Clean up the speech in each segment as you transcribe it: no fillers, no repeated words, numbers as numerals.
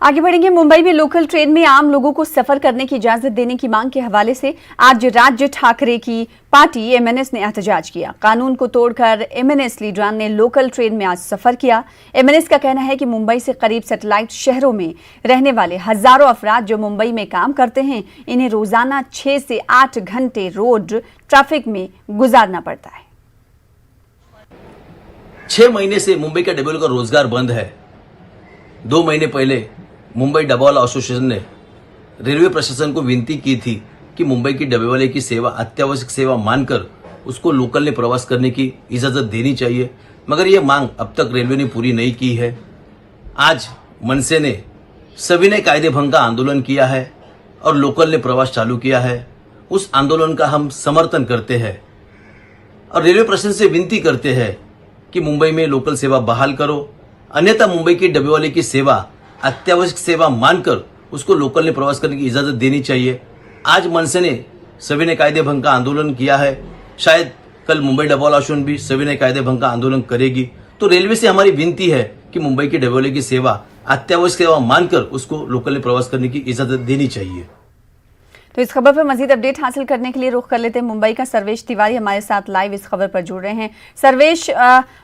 आगे बढ़ेंगे। मुंबई में लोकल ट्रेन में आम लोगों को सफर करने की इजाजत देने की मांग के हवाले से आज राज ठाकरे की पार्टी एमएनएस ने एहतजाज किया। कानून को तोड़कर एमएनएस लीडरान ने लोकल ट्रेन में आज सफर किया। एमएनएस का कहना है कि मुंबई से करीब सैटेलाइट शहरों में रहने वाले हजारों अफराद जो मुंबई में काम करते हैं, इन्हें रोजाना 6 से 8 घंटे रोड ट्रैफिक में गुजारना पड़ता है। 6 महीने से मुंबई का डब्ल्यू का रोजगार बंद है। 2 महीने पहले मुंबई डब्बावाला एसोसिएशन ने रेलवे प्रशासन को विनती की थी कि मुंबई की डब्बावाले की सेवा अत्यावश्यक सेवा मानकर उसको लोकल ने प्रवास करने की इजाजत देनी चाहिए, मगर यह मांग अब तक रेलवे ने पूरी नहीं की है। आज मनसे ने सविनय कायदे भंग का आंदोलन किया है और लोकल ने प्रवास चालू किया है। उस आंदोलन का हम समर्थन करते हैं और रेलवे प्रशासन से विनती करते हैं कि मुंबई में लोकल सेवा बहाल करो, अन्यथा मुंबई की डब्बावाले की सेवा अत्यावश्यक सेवा मानकर उसको लोकल ने प्रवास करने की इजाजत देनी चाहिए। आज मनसे ने सविनय कायदे भंग का आंदोलन किया है, शायद कल मुंबई डब्बावाला एसोसिएशन भी सविनय कायदे भंग का आंदोलन करेगी। तो रेलवे से हमारी विनती है कि मुंबई की डब्बावाले की सेवा अत्यावश्यक सेवा मानकर उसको लोकल ने प्रवास करने की इजाजत देनी चाहिए। तो इस खबर पर मजीद अपडेट हासिल करने के लिए रुख कर लेते हैं मुंबई का। सर्वेश तिवारी हमारे साथ लाइव इस खबर पर जुड़ रहे हैं। सर्वेश,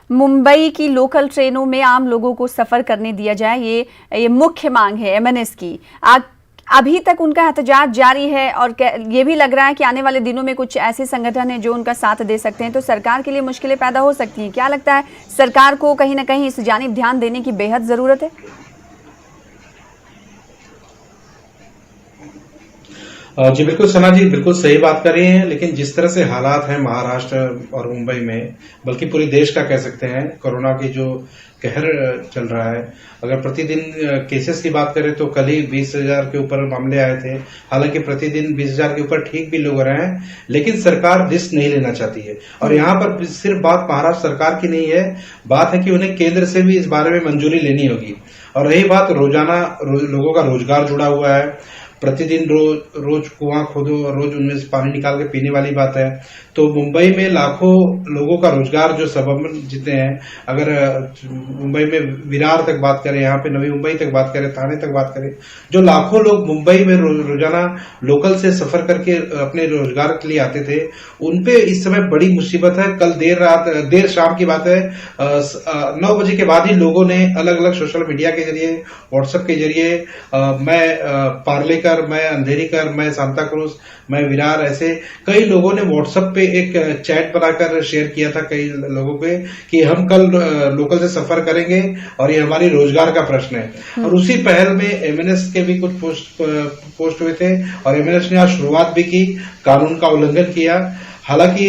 मुंबई की लोकल ट्रेनों में आम लोगों को सफर करने दिया जाए, ये मुख्य मांग है एमएनएस की। अभी तक उनका एहतजाज जारी है और ये भी लग रहा है कि आने वाले दिनों में कुछ ऐसे संगठन हैं जो उनका साथ दे सकते हैं, तो सरकार के लिए मुश्किलें पैदा हो सकती हैं। क्या लगता है, सरकार को कहीं ना कहीं इस जानिब ध्यान देने की बेहद जरूरत है? जी बिल्कुल सना जी, बिल्कुल सही बात कर रही हैं। लेकिन जिस तरह से हालात हैं महाराष्ट्र और मुंबई में, बल्कि पूरे देश का कह सकते हैं, कोरोना की जो कहर चल रहा है, अगर प्रतिदिन केसेस की बात करें तो कल ही 20,000 के ऊपर मामले आए थे। हालांकि प्रतिदिन 20,000 के ऊपर ठीक भी लोग हो रहे हैं, लेकिन सरकार रिस्क नहीं लेना चाहती है। और यहाँ पर सिर्फ बात महाराष्ट्र सरकार की नहीं है, बात है कि उन्हें केंद्र से भी इस बारे में मंजूरी लेनी होगी। और रही बात रोजाना लोगों का रोजगार जुड़ा हुआ है, प्रतिदिन रोज कुआं खोदो और रोज उनमें से पानी निकाल के पीने वाली बात है। तो मुंबई में लाखों लोगों का रोजगार जो सबब जितने हैं, अगर मुंबई में विरार तक बात करें, यहाँ पे नवी मुंबई तक बात करें, थाने तक बात करें, जो लाखों लोग मुंबई में रोजाना लोकल से सफर करके अपने रोजगार के लिए आते थे, उनपे इस समय बड़ी मुसीबत है। कल देर शाम की बात है, 9 बजे के बाद ही लोगों ने अलग अलग सोशल मीडिया के जरिए, व्हाट्सएप के जरिए, मैं पार्लेकर, मैं अंधेरी कर, मैं सांता क्रूज, मैं विरार, ऐसे कई लोगों ने व्हाट्सएप पे एक चैट बनाकर शेयर किया था कई लोगों पे कि हम कल लोकल से सफर करेंगे और ये हमारी रोजगार का प्रश्न है। और उसी पहल में एमएनएस के भी कुछ पोस्ट हुए थे और एमएनएस ने आज शुरुआत भी की, कानून का उल्लंघन किया। हालांकि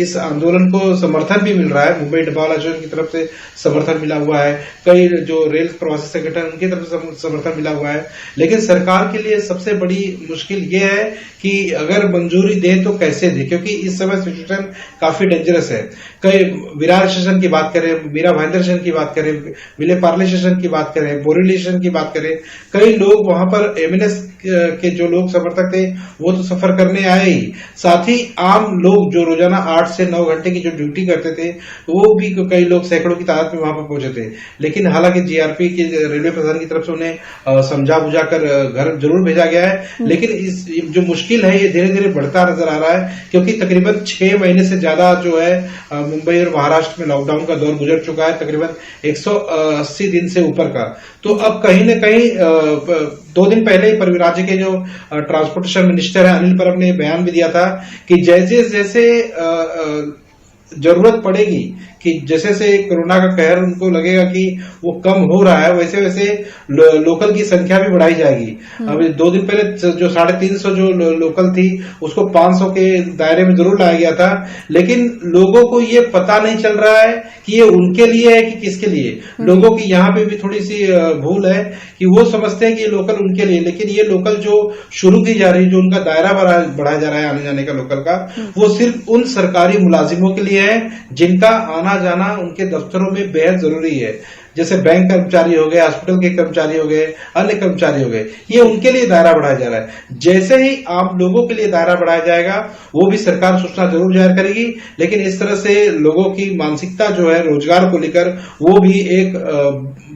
इस आंदोलन को समर्थन भी मिल रहा है, मुंबई डब्बावाला एसोसिएशन की तरफ से समर्थन मिला हुआ है, कई जो रेल प्रवासी संगठन उनकी तरफ से समर्थन मिला हुआ है। लेकिन सरकार के लिए सबसे बड़ी मुश्किल ये है कि अगर मंजूरी दे तो कैसे दे, क्योंकि इस समय सिचुएशन काफी डेंजरस है। कई विरार स्टेशन की बात करें, मीरा भाईंदर स्टेशन की बात करें, विले पार्ले स्टेशन की बात करें, बोरीवली स्टेशन की बात करें, कई लोग वहां पर एमएनएस के जो लोग समर्थक थे वो तो सफर करने आए ही, साथ ही आम लोग जो रोजाना 8 से 9 घंटे की जो ड्यूटी करते थे वो भी कई लोग सैकड़ों की तादाद में वहां पर पहुंचे थे। लेकिन हालांकि जीआरपी की रेलवे प्रशासन की तरफ से उन्हें समझा बुझा कर घर जरूर भेजा गया है। लेकिन इस जो मुश्किल है ये धीरे धीरे बढ़ता नजर आ रहा है, क्योंकि तकरीबन 6 महीने से ज्यादा जो है मुंबई और महाराष्ट्र में लॉकडाउन का दौर गुजर चुका है, तकरीबन 180 दिन से ऊपर का। तो अब कहीं न कहीं 2 दिन पहले ही राज्य के जो ट्रांसपोर्टेशन मिनिस्टर है अनिल परब ने बयान भी दिया था कि जैसे जैसे जरूरत पड़ेगी, कि जैसे जैसे कोरोना का कहर उनको लगेगा कि वो कम हो रहा है, वैसे वैसे लोकल की संख्या भी बढ़ाई जाएगी। अभी 2 दिन पहले जो 350 जो लोकल थी उसको 500 के दायरे में जरूर लाया गया था, लेकिन लोगों को ये पता नहीं चल रहा है कि ये उनके लिए है कि किसके लिए। लोगों की यहाँ पे भी थोड़ी सी भूल है कि वो समझते हैं कि ये लोकल उनके लिए, लेकिन ये लोकल जो शुरू की जा रही है, जो उनका दायरा बढ़ाया जा रहा है आने जाने का लोकल का, वो सिर्फ उन सरकारी मुलाजिमों के लिए है जिनका आना जाना उनके दफ्तरों में बेहद जरूरी है। जैसे बैंक कर्मचारी हो गए, हॉस्पिटल के कर्मचारी हो गए, अन्य कर्मचारी हो गए, ये उनके लिए दायरा बढ़ाया जा रहा है। जैसे ही आम लोगों के लिए दायरा बढ़ाया जाएगा वो भी सरकार सूचना जरूर जाहिर करेगी, लेकिन इस तरह से लोगों की मानसिकता जो है रोजगार को लेकर वो भी एक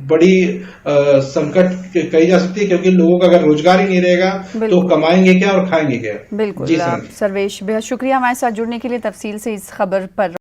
बड़ी संकट कही जा सकती है, क्योंकि लोगों का अगर रोजगार ही नहीं रहेगा तो बिल्कुल। कमाएंगे क्या और खाएंगे क्या। जी बिल्कुल सर। सर्वेश, बेहद शुक्रिया हमारे साथ जुड़ने के लिए, तफसील से इस खबर पर